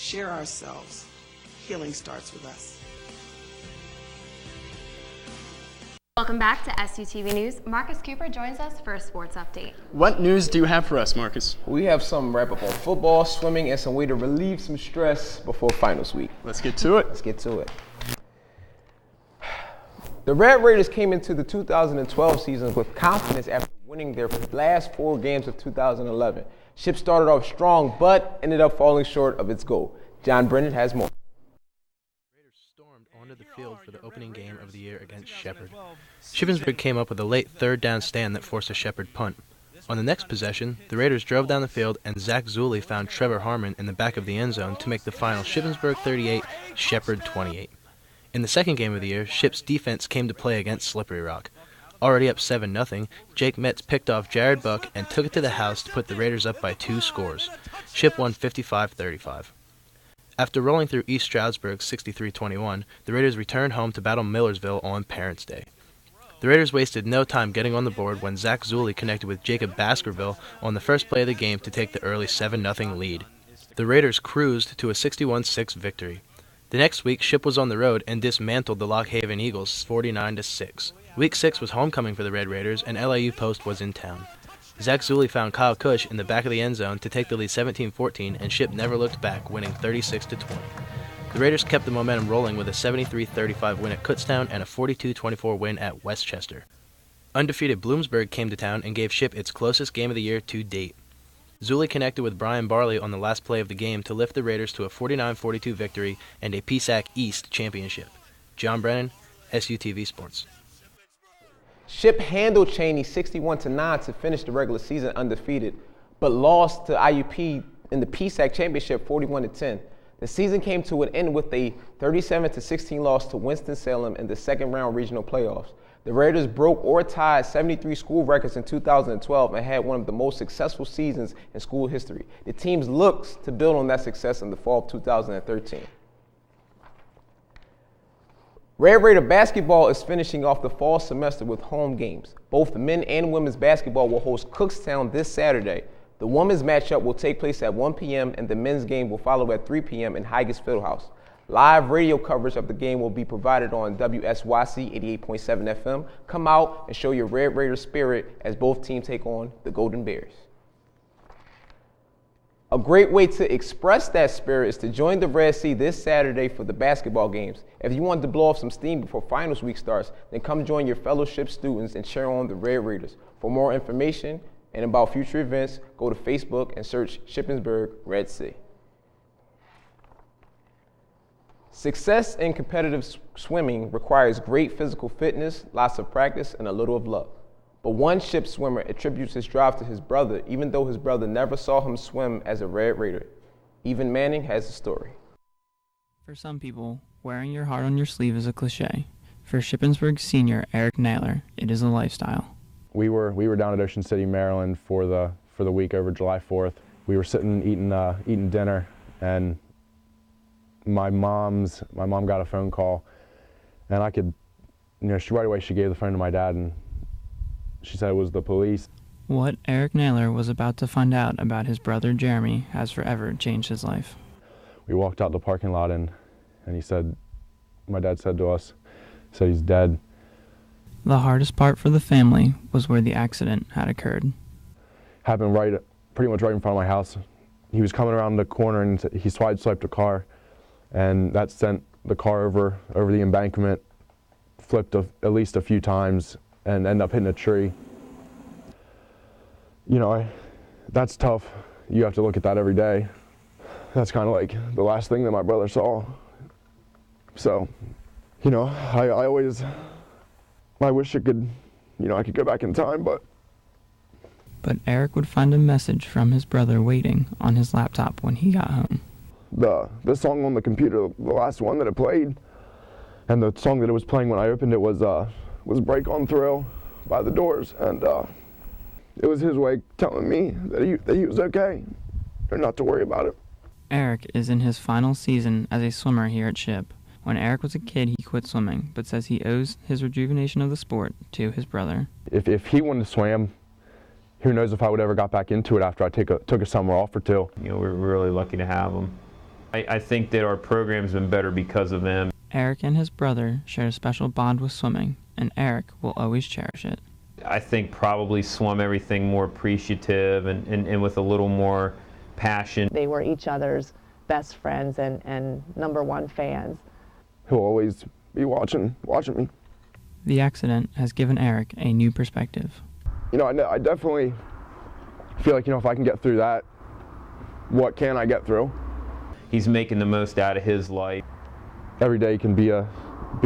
share ourselves. Healing starts with us. Welcome back to SUTV News. Marcus Cooper joins us for a sports update. What news do you have for us, Marcus? We have some wrap up on football, swimming, and some way to relieve some stress before finals week. Let's get to it. Let's get to it. The Red Raiders came into the 2012 season with confidence after winning their last 4 games of 2011. Ship started off strong, but ended up falling short of its goal. John Brennan has more. Raiders stormed onto the field for the opening game of the year against Shepherd. Shippensburg came up with a late third down stand that forced a Shepherd punt. On the next possession, the Raiders drove down the field and Zach Zuley found Trevor Harmon in the back of the end zone to make the final Shippensburg 38, Shepherd 28. In the second game of the year, Ship's defense came to play against Slippery Rock. Already up 7-0, Jake Metz picked off Jared Buck and took it to the house to put the Raiders up by 2 scores. Ship won 55-35. After rolling through East Stroudsburg 63-21, the Raiders returned home to battle Millersville on Parents' Day. The Raiders wasted no time getting on the board when Zach Zuley connected with Jacob Baskerville on the first play of the game to take the early 7-0 lead. The Raiders cruised to a 61-6 victory. The next week, Ship was on the road and dismantled the Lock Haven Eagles 49-6. Week 6 was homecoming for the Red Raiders, and LIU Post was in town. Zach Zuley found Kyle Cush in the back of the end zone to take the lead 17-14, and Ship never looked back, winning 36-20. The Raiders kept the momentum rolling with a 73-35 win at Kutztown and a 42-24 win at Westchester. Undefeated Bloomsburg came to town and gave Ship its closest game of the year to date. Zuley connected with Brian Barley on the last play of the game to lift the Raiders to a 49-42 victory and a PSAC East championship. John Brennan, SUTV Sports. Ship handled Cheney 61-9 to finish the regular season undefeated, but lost to IUP in the PSAC championship 41-10. The season came to an end with a 37-16 loss to Winston-Salem in the second round regional playoffs. The Raiders broke or tied 73 school records in 2012 and had one of the most successful seasons in school history. The team looks to build on that success in the fall of 2013. Red Raider basketball is finishing off the fall semester with home games. Both men and women's basketball will host Cookstown this Saturday. The women's matchup will take place at 1 p.m. and the men's game will follow at 3 p.m. in Higas Fieldhouse. Live radio coverage of the game will be provided on WSYC 88.7 FM. Come out and show your Red Raider spirit as both teams take on the Golden Bears. A great way to express that spirit is to join the Red Sea this Saturday for the basketball games. If you want to blow off some steam before finals week starts, then come join your fellowship students and cheer on the Red Raiders. For more information and about future events, go to Facebook and search Shippensburg Red Sea. Success in competitive swimming requires great physical fitness, lots of practice, and a little of luck. But one Ship swimmer attributes his drive to his brother, even though his brother never saw him swim as a Red Raider. Even Manning has a story. For some people, wearing your heart on your sleeve is a cliche. For Shippensburg senior Eric Naylor, it is a lifestyle. We were down at Ocean City, Maryland for the week over July 4th. We were sitting eating dinner, and my mom got a phone call, and I could, right away she gave the phone to my dad, and she said it was the police. What Eric Naylor was about to find out about his brother Jeremy has forever changed his life. We walked out the parking lot, and he said, my dad said to us, said he's dead. The hardest part for the family was where the accident had occurred. Happened pretty much right in front of my house. He was coming around the corner and he sideswiped a car, and that sent the car over the embankment, flipped at least a few times, and ended up hitting a tree. That's tough. You have to look at that every day. That's kind of like the last thing that my brother saw. So, I wish I could go back in time, but Eric would find a message from his brother waiting on his laptop when he got home. The song on the computer, the last one that it played, and the song that it was playing when I opened it was Break On Thrill by The Doors, and it was his way telling me that he was okay, or not to worry about it. Eric is in his final season as a swimmer here at Ship. When Eric was a kid, he quit swimming, but says he owes his rejuvenation of the sport to his brother. If he wanted to swim, who knows if I would ever got back into it after I took a summer off or two. We're really lucky to have him. I think that our program's been better because of them. Eric and his brother shared a special bond with swimming, and Eric will always cherish it. I think probably swum everything more appreciative and with a little more passion. They were each other's best friends and #1 fans. He'll always be watching me. The accident has given Eric a new perspective. You know, I definitely feel like, if I can get through that, what can I get through? He's making the most out of his life. Every day can be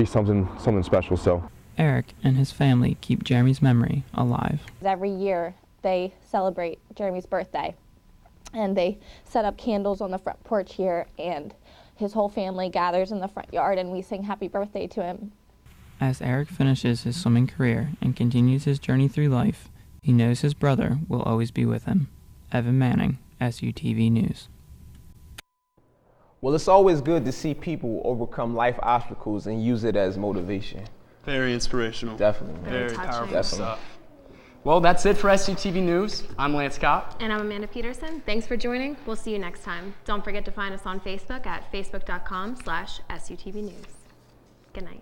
something special. So Eric and his family keep Jeremy's memory alive. Every year they celebrate Jeremy's birthday, and they set up candles on the front porch here, and his whole family gathers in the front yard, and we sing happy birthday to him. As Eric finishes his swimming career and continues his journey through life, he knows his brother will always be with him. Evan Manning, SUTV News. Well, it's always good to see people overcome life obstacles and use it as motivation. Very inspirational. Definitely. Very touching. powerful Definitely. stuff. Well, that's it for SUTV News. I'm Lance Kopp. And I'm Amanda Peterson. Thanks for joining. We'll see you next time. Don't forget to find us on Facebook at facebook.com/SUTV News. Good night.